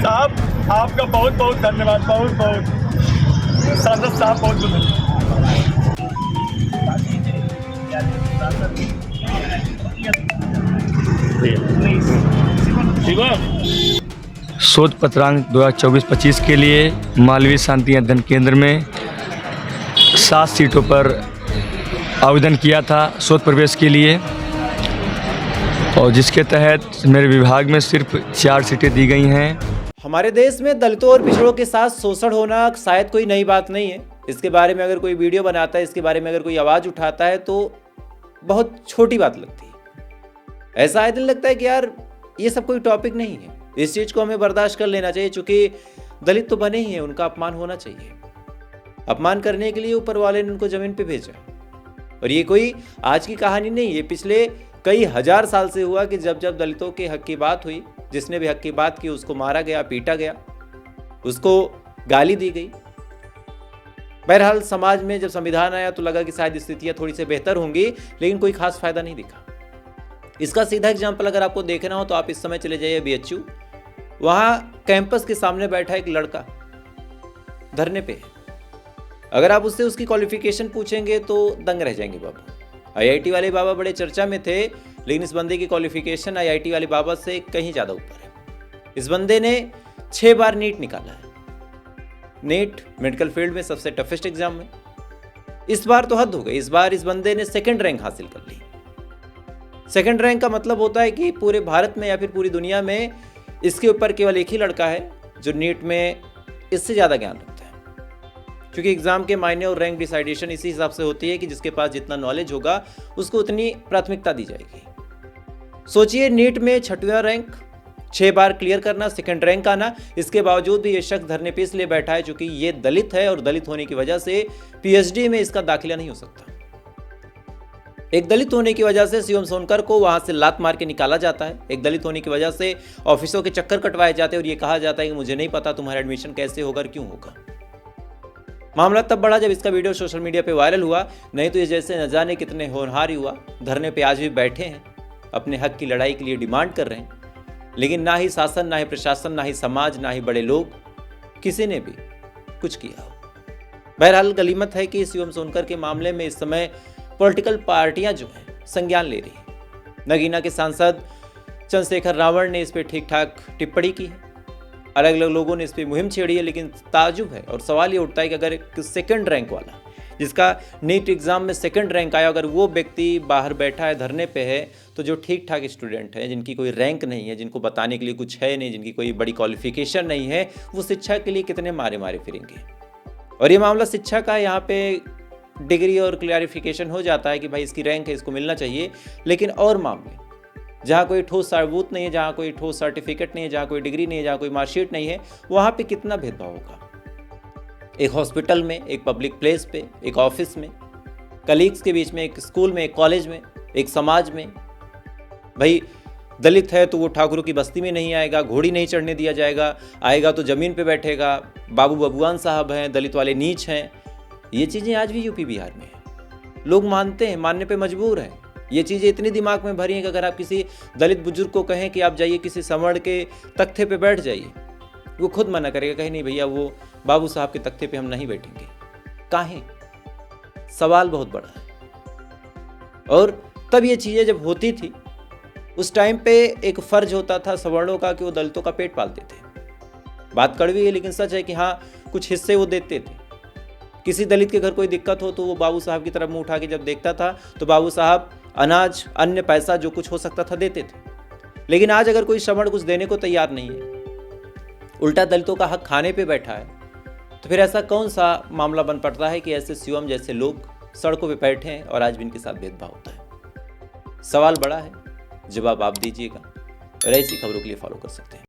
साहब आपका बहुत बहुत धन्यवाद, बहुत बहुत सांसद साहब, बहुत बहुत धन्यवाद। शोध पत्रांक 2024-25 के लिए मालवीय शांति अध्ययन केंद्र में 7 सीटों पर आवेदन किया था शोध प्रवेश के लिए, और जिसके तहत मेरे विभाग में सिर्फ 4 सीटें दी गई हैं। हमारे देश में दलितों और पिछड़ों के साथ शोषण होना शायद कोई नई बात नहीं है। इसके बारे में अगर कोई वीडियो बनाता है, इसके बारे में अगर कोई आवाज़ उठाता है तो बहुत छोटी बात लगती है। ऐसा आए दिन लगता है कि यार ये सब कोई टॉपिक नहीं है, इस चीज़ को हमें बर्दाश्त कर लेना चाहिए, क्योंकि दलित तो बने ही हैं, उनका अपमान होना चाहिए। अपमान करने के लिए ऊपर वाले ने उनको ज़मीन पे भेजा, और ये कोई आज की कहानी नहीं है। पिछले कई हजार साल से हुआ कि जब जब दलितों के हक की बात हुई, जिसने भी हक की बात की उसको मारा गया, पीटा गया, उसको गाली दी गई। बहरहाल समाज में जब संविधान आया तो लगा कि शायद स्थितियाँ थोड़ी सी बेहतर होंगी, लेकिन कोई खास फायदा नहीं दिखा। इसका सीधा एग्जाम्पल अगर आपको देखना हो तो आप इस समय चले जाइए BHU। वहाँ कैंपस के सामने बैठा एक लड़का धरने पे है। अगर आप उससे उसकी क्वालिफिकेशन पूछेंगे तो दंग रह जाएंगे बाबा। IIT वाले बाबा बड़े चर्चा में थे, लेकिन इस बंदे की क्वालिफिकेशन IIT वाले बाबा से कहीं ज़्यादा ऊपर है। इस बंदे ने 6 बार नीट निकाला है। नीट मेडिकल फील्ड में सबसे टफेस्ट एग्जाम है। इस बार तो हद हो गई, इस बार इस बंदे ने 2nd रैंक हासिल कर ली। 2nd रैंक का मतलब होता है कि पूरे भारत में या फिर पूरी दुनिया में इसके ऊपर केवल एक ही लड़का है जो नीट में इससे ज़्यादा ज्ञान रखता है। क्योंकि एग्ज़ाम के मायने और रैंक डिसाइडेशन इसी हिसाब से होती है कि जिसके पास जितना नॉलेज होगा उसको उतनी प्राथमिकता दी जाएगी। सोचिए, नीट में 6वां रैंक, 6 बार क्लियर करना, 2nd रैंक आना, इसके बावजूद भी ये शख्स धरने पे इसलिए बैठा है क्योंकि ये दलित है, और दलित होने की वजह से PhD में इसका दाखिला नहीं हो सकता। एक दलित होने की वजह से शिवम सोनकर को वहां से लात मार के निकाला जाता है। एक दलित होने की वजह से ऑफिसों के चक्कर कटवाए जाते हैं और ये कहा जाता है कि मुझे नहीं पता तुम्हारा एडमिशन कैसे होगा और क्यों होगा। मामला तब बढ़ा जब इसका वीडियो सोशल मीडिया पे वायरल हुआ, नहीं तो ये जैसे न जाने कितने होनहार हुआ धरने पे आज भी बैठे हैं, अपने हक की लड़ाई के लिए डिमांड कर रहे हैं, लेकिन ना ही शासन, ना ही प्रशासन, ना ही समाज, ना ही बड़े लोग, किसी ने भी कुछ किया हो। बहरहाल गलीमत है कि शिवम सोनकर के मामले में इस समय पॉलिटिकल पार्टियां जो हैं संज्ञान ले रही हैं। नगीना के सांसद चंद्रशेखर रावण ने इस पर ठीक ठाक टिप्पणी की है, अलग अलग लोगों ने इस पर मुहिम छेड़ी है, लेकिन ताजुब है और सवाल ये उठता है कि अगर एक 2nd रैंक वाला, जिसका नीट एग्जाम में 2nd रैंक आया, अगर वो व्यक्ति बाहर बैठा है, धरने पे है, तो जो ठीक ठाक स्टूडेंट हैं, जिनकी कोई रैंक नहीं है, जिनको बताने के लिए कुछ है नहीं, जिनकी कोई बड़ी क्वालिफिकेशन नहीं है, वो शिक्षा के लिए कितने मारे मारे फिरेंगे। और ये मामला शिक्षा का, यहाँ पे डिग्री और क्लैरिफिकेशन हो जाता है कि भाई इसकी रैंक है, इसको मिलना चाहिए, लेकिन और मामले जहाँ कोई ठोस सबूत नहीं है, जहाँ कोई ठोस सर्टिफिकेट नहीं है, जहाँ कोई डिग्री नहीं है, जहाँ कोई मार्कशीट नहीं है, वहाँ पे कितना भेदभाव होगा। एक हॉस्पिटल में, एक पब्लिक प्लेस पे, एक ऑफिस में, कलीग्स के बीच में, एक स्कूल में, एक कॉलेज में, एक समाज में, भाई दलित है तो वो ठाकुरों की बस्ती में नहीं आएगा, घोड़ी नहीं चढ़ने दिया जाएगा, आएगा तो ज़मीन पे बैठेगा, बाबू बबुआन साहब हैं, दलित वाले नीच हैं। ये चीज़ें आज भी यूपी बिहार में हैं। लोग मानते हैं, मानने पे मजबूर हैं। ये चीज़ें इतनी दिमाग में भरी हैं कि अगर आप किसी दलित बुजुर्ग को कहें कि आप जाइए किसी सवर्ण के तख्ते पे बैठ जाइए, वो खुद मना करेगा, कहे नहीं भैया वो बाबू साहब के तख्ते पे हम नहीं बैठेंगे। काहे? सवाल बहुत बड़ा है। और तब ये चीज़ें जब होती थी, उस टाइम पे एक फ़र्ज होता था सवर्णों का कि वो दलितों का पेट पालते थे। बात कड़वी है लेकिन सच है कि हाँ, कुछ हिस्से वो देते थे। किसी दलित के घर कोई दिक्कत हो तो वो बाबू साहब की तरफ मुंह उठा के जब देखता था तो बाबू साहब अनाज, अन्य पैसा जो कुछ हो सकता था देते थे। लेकिन आज अगर कोई सवर्ण कुछ देने को तैयार नहीं है, उल्टा दलितों का हक खाने पे बैठा है, तो फिर ऐसा कौन सा मामला बन पड़ता है कि ऐसे शिवम जैसे लोग सड़कों पे बैठे हैं और आज भी इनके साथ भेदभाव होता है। सवाल बड़ा है, जवाब आप दीजिएगा और ऐसी खबरों के लिए फॉलो कर सकते हैं।